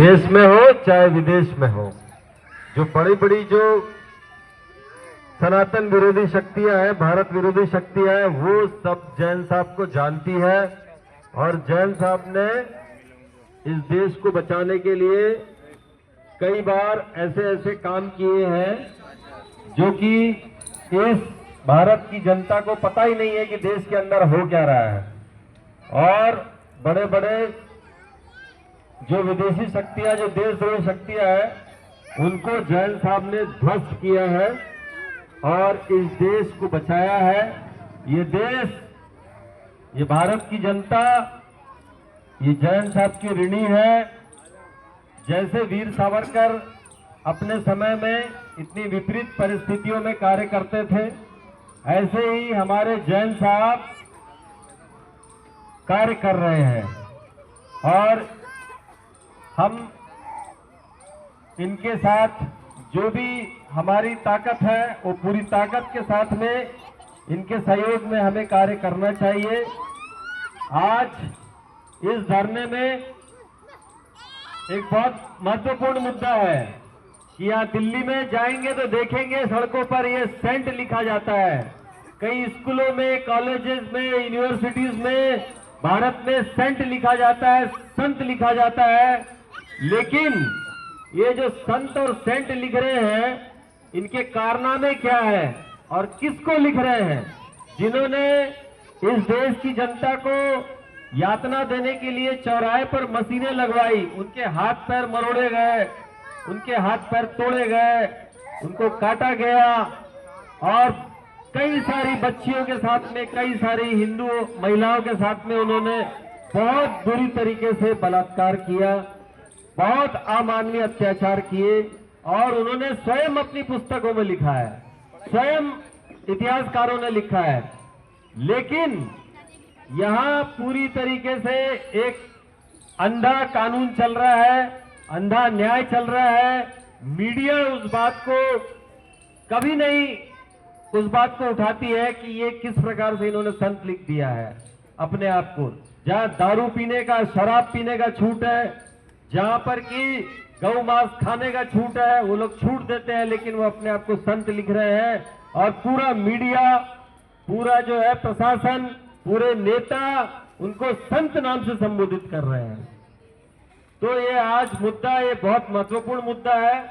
देश में हो चाहे विदेश में हो, जो बड़ी बड़ी जो सनातन विरोधी शक्तियां हैं, भारत विरोधी शक्तियां हैं, वो सब जैन साहब को जानती है। और जैन साहब ने इस देश को बचाने के लिए कई बार ऐसे ऐसे काम किए हैं जो कि इस भारत की जनता को पता ही नहीं है कि देश के अंदर हो क्या रहा है। और बड़े बड़े जो विदेशी शक्तियां, जो देशद्रोही शक्तियां हैं, उनको जैन साहब ने ध्वस्त किया है और इस देश को बचाया है। ये देश, ये भारत की जनता, ये जैन साहब की ऋणी है। जैसे वीर सावरकर अपने समय में इतनी विपरीत परिस्थितियों में कार्य करते थे, ऐसे ही हमारे जैन साहब कार्य कर रहे हैं। और हम इनके साथ जो भी हमारी ताकत है, वो पूरी ताकत के साथ में इनके सहयोग में हमें कार्य करना चाहिए। आज इस धरने में एक बहुत महत्वपूर्ण मुद्दा है कि यहाँ दिल्ली में जाएंगे तो देखेंगे सड़कों पर ये सेंट लिखा जाता है। कई स्कूलों में, कॉलेजेस में, यूनिवर्सिटीज में भारत में सेंट लिखा जाता है, संत लिखा जाता है। लेकिन ये जो संत और सेंट लिख रहे हैं, इनके कारनामे क्या है और किसको लिख रहे हैं? जिन्होंने इस देश की जनता को यातना देने के लिए चौराहे पर मशीनें लगवाई, उनके हाथ पैर मरोड़े गए, उनके हाथ पैर तोड़े गए, उनको काटा गया और कई सारी बच्चियों के साथ में, कई सारी हिंदू महिलाओं के साथ में उन्होंने बहुत बुरी तरीके से बलात्कार किया, बहुत अमानवीय अत्याचार किए। और उन्होंने स्वयं अपनी पुस्तकों में लिखा है, स्वयं इतिहासकारों ने लिखा है। लेकिन यहां पूरी तरीके से एक अंधा कानून चल रहा है, अंधा न्याय चल रहा है। मीडिया उस बात को कभी नहीं उस बात को उठाती है कि ये किस प्रकार से इन्होंने संत लिख दिया है अपने आप को। जहां दारू पीने का, शराब पीने का छूट है, जहां पर कि गौ मांस खाने का छूट है, वो लोग छूट देते हैं, लेकिन वो अपने आप को संत लिख रहे हैं। और पूरा मीडिया, पूरा जो है प्रशासन, पूरे नेता उनको संत नाम से संबोधित कर रहे हैं। तो ये आज मुद्दा, ये बहुत महत्वपूर्ण मुद्दा है।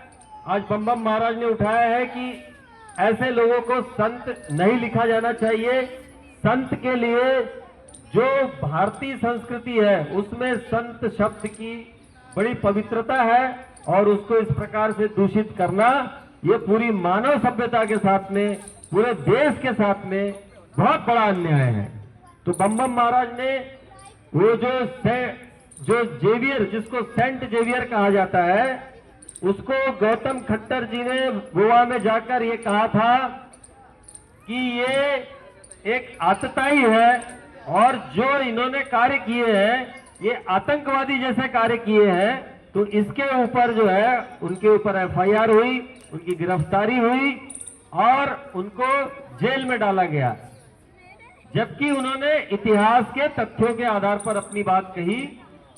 आज बम बम महाराज ने उठाया है कि ऐसे लोगों को संत नहीं लिखा जाना चाहिए। संत के लिए जो भारतीय संस्कृति है, उसमें संत शब्द की बड़ी पवित्रता है और उसको इस प्रकार से दूषित करना, ये पूरी मानव सभ्यता के साथ में, पूरे देश के साथ में बहुत बड़ा अन्याय है। तो बम बम महाराज ने वो जो जेवियर, जिसको सेंट जेवियर कहा जाता है, उसको गौतम खट्टर जी ने गोवा में जाकर ये कहा था कि ये एक आतताई है और जो इन्होंने कार्य किए हैं, ये आतंकवादी जैसे कार्य किए हैं। तो इसके ऊपर जो है, उनके ऊपर एफआईआर हुई, उनकी गिरफ्तारी हुई और उनको जेल में डाला गया। जबकि उन्होंने इतिहास के तथ्यों के आधार पर अपनी बात कही।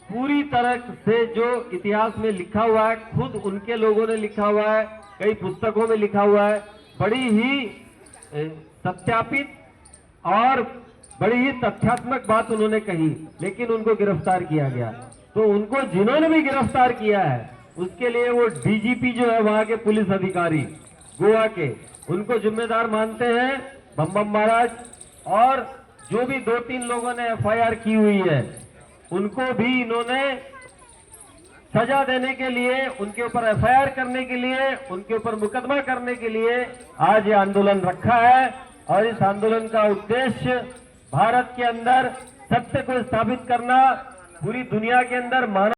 पूरी तरह से जो इतिहास में लिखा हुआ है, खुद उनके लोगों ने लिखा हुआ है, कई पुस्तकों में लिखा हुआ है, बड़ी ही सत्यापित और बड़ी ही तथ्यात्मक बात उन्होंने कही, लेकिन उनको गिरफ्तार किया गया। तो उनको जिन्होंने भी गिरफ्तार किया है, उसके लिए वो डीजीपी जो है वहां के पुलिस अधिकारी गोवा के, उनको जिम्मेदार मानते हैं बम बम महाराज। और जो भी 2-3 लोगों ने एफआईआर की हुई है, उनको भी इन्होंने सजा देने के लिए, उनके ऊपर एफआईआर करने के लिए, उनके ऊपर मुकदमा करने के लिए आज ये आंदोलन रखा है। और इस आंदोलन का उद्देश्य भारत के अंदर सत्य को स्थापित करना, पूरी दुनिया के अंदर मानव